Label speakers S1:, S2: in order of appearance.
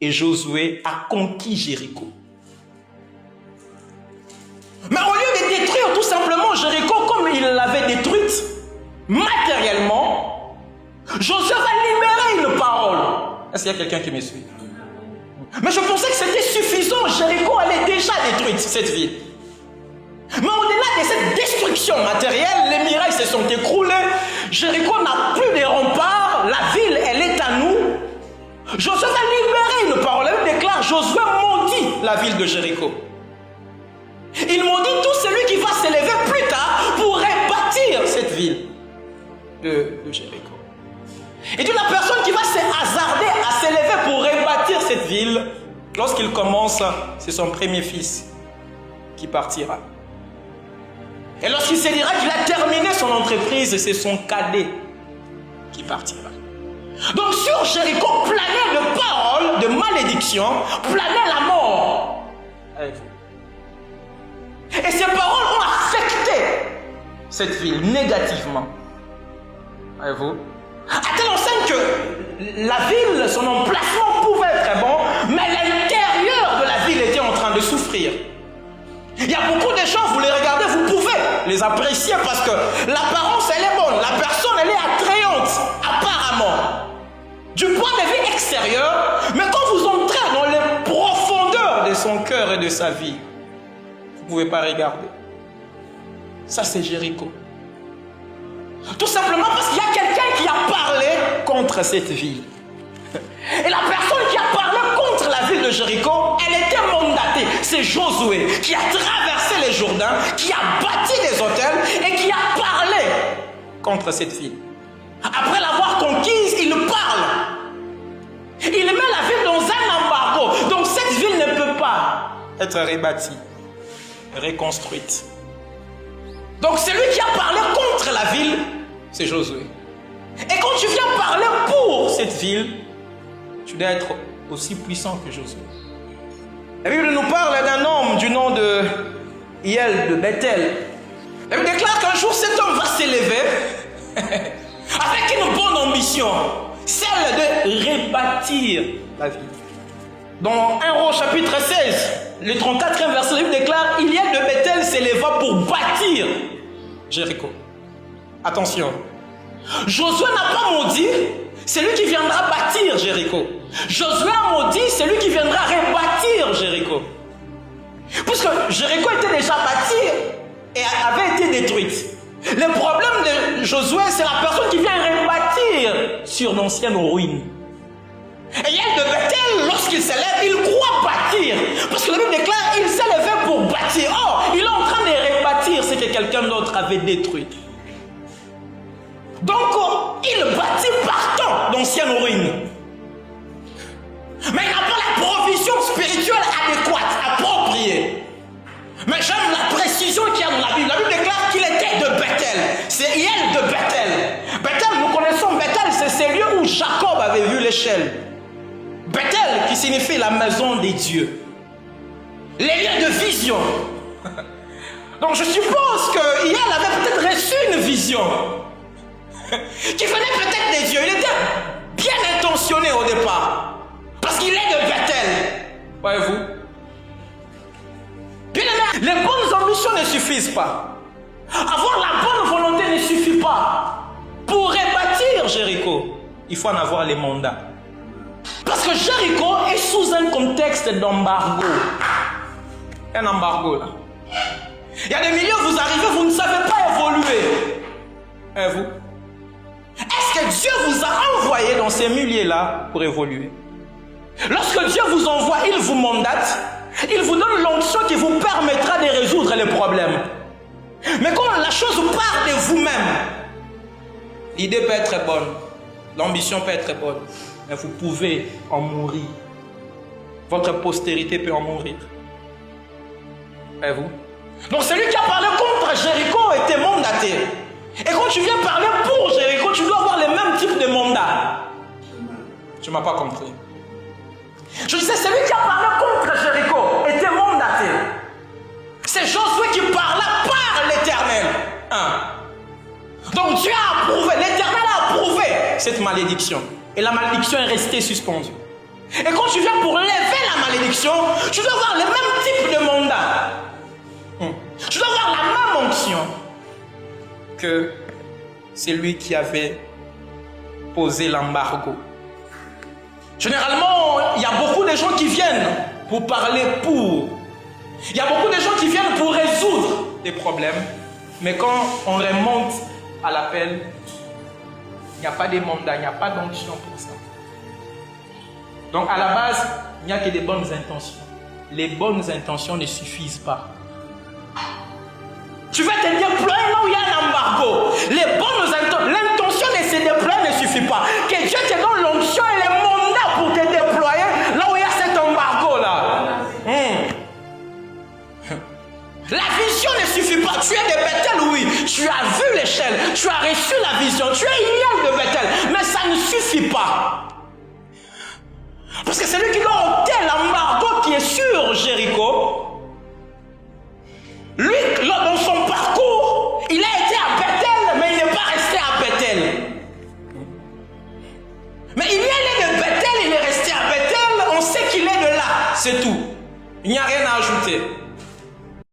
S1: et Josué a conquis Jéricho. Mais au lieu de détruire tout simplement Jéricho comme il l'avait détruite matériellement, Josué va libérer une parole. Est-ce qu'il y a quelqu'un qui me suit? Mais je pensais que c'était suffisant. Jéricho, elle est déjà détruite, cette ville. Mais au-delà de cette destruction matérielle, les murailles se sont écroulées. Jéricho n'a plus de remparts. La ville, elle est à nous. Josué va libérer une parole. Elle déclare, Josué maudit la ville de Jéricho. Il maudit tout celui qui va s'élever plus tard pour rebâtir cette ville de Jéricho. Et puis la personne qui va se hasarder à s'élever pour rebâtir cette ville, lorsqu'il commence, c'est son premier fils qui partira. Et lorsqu'il se dira qu'il a terminé son entreprise, c'est son cadet qui partira. Donc sur Jéricho planait de paroles, de malédiction, planait la mort. Et ces paroles ont affecté cette ville négativement. Voyez-vous? À telle enseigne que la ville, son emplacement pouvait être bon, mais l'intérieur de la ville était en train de souffrir. Il y a beaucoup de gens, vous les regardez, vous pouvez les apprécier parce que l'apparence, elle est bonne, la personne, elle est attrayante, apparemment, du point de vue extérieur, mais quand vous entrez dans les profondeurs de son cœur et de sa vie, vous ne pouvez pas regarder. Ça, c'est Jéricho. Tout simplement parce qu'il y a quelqu'un qui a parlé contre cette ville. Et la personne qui a parlé contre la ville de Jéricho, elle était mandatée. C'est Josué qui a traversé les Jourdains, qui a bâti des hôtels et qui a parlé contre cette ville. Après l'avoir conquise, il parle. Il met la ville dans un embargo. Donc cette ville ne peut pas être rebâtie, reconstruite. Donc celui qui a parlé contre la ville, c'est Josué. Et quand tu viens parler pour cette ville, tu dois être aussi puissant que Josué. La Bible nous parle d'un homme du nom de Hiel de Bethel. Elle déclare qu'un jour cet homme va s'élever avec une bonne ambition, celle de rebâtir la ville. Dans 1 Roi chapitre 16, le 34e verset, la Bible déclare, Hiel de Bethel s'éleva pour bâtir Jéricho. Attention, Josué n'a pas maudit celui qui viendra bâtir Jéricho. Josué a maudit celui qui viendra rebâtir Jéricho. Puisque Jéricho était déjà bâtie et avait été détruite. Le problème de Josué, c'est la personne qui vient rebâtir sur d'anciennes ruines. Et Hiel de Bethel, lorsqu'il s'élève, il croit bâtir. Parce que la Bible déclare, il s'est levé pour bâtir. Or, il est en train de rebâtir ce que quelqu'un d'autre avait détruit. Donc, il bâtit partant d'anciennes ruines. Mais il n'a pas la provision spirituelle adéquate, appropriée. Mais j'aime la précision qu'il y a dans la Bible. La Bible déclare qu'il était de Bethel. C'est Hiel de Bethel. Bethel, nous connaissons Bethel, c'est ce lieu où Jacob avait vu l'échelle. Bethel, qui signifie la maison des dieux. Les lieux de vision. Donc je suppose que Hiel avait peut-être reçu une vision qui venait peut-être des dieux. Il était bien intentionné au départ. Parce qu'il est de Bethel. Voyez-vous? Bien aimé, les bonnes ambitions ne suffisent pas. Avoir la bonne volonté ne suffit pas. Pour rebâtir Jéricho, il faut en avoir les mandats. Parce que Jéricho est sous un contexte d'embargo. Un embargo là. Il y a des milieux où vous arrivez, vous ne savez pas évoluer. Et vous? Est-ce que Dieu vous a envoyé dans ces milieux-là pour évoluer? Lorsque Dieu vous envoie, il vous mandate, il vous donne l'onction qui vous permettra de résoudre les problèmes. Mais quand la chose part de vous-même, l'idée peut être bonne, l'ambition peut être bonne, mais vous pouvez en mourir. Votre postérité peut en mourir. Et vous? Donc celui qui a parlé contre Jéricho était mandaté. Et quand tu viens parler pour Jéricho, tu dois avoir les mêmes types de mandats. Tu ne m'as pas compris. Je disais, celui qui a parlé contre Jéricho était mandaté. C'est Josué qui parla par l'Éternel. Donc Dieu a approuvé, l'Éternel a approuvé cette malédiction. Et la malédiction est restée suspendue. Et quand tu viens pour lever la malédiction, tu dois avoir le même type de mandat. Tu dois avoir la même onction que celui qui avait posé l'embargo. Généralement, il y a beaucoup de gens qui viennent pour parler pour. Il y a beaucoup de gens qui viennent pour résoudre des problèmes. Mais quand on remonte à l'appel, il n'y a pas de mandat, il n'y a pas d'onction pour ça. Donc à la base, il n'y a que des bonnes intentions. Les bonnes intentions ne suffisent pas. Tu vas te déployer là où il y a un embargo. Les bonnes intentions, l'intention de se déployer ne suffit pas. Que Dieu te donne l'onction et les mandats pour te déployer là où il y a cet embargo là. La vision ne suffit pas. Tu es de Bethel, oui. Tu as vu l'échelle. Tu as reçu la vision. Tu es Iliel de Bethel. Mais ça ne suffit pas. Parce que c'est lui qui doit ôter l'embargo qui est sur Jéricho. Lui, dans son parcours, il a été à Bethel, mais il n'est pas resté à Bethel. Mais il est de Bethel, il est resté à Bethel. On sait qu'il est de là. C'est tout. Il n'y a rien à ajouter.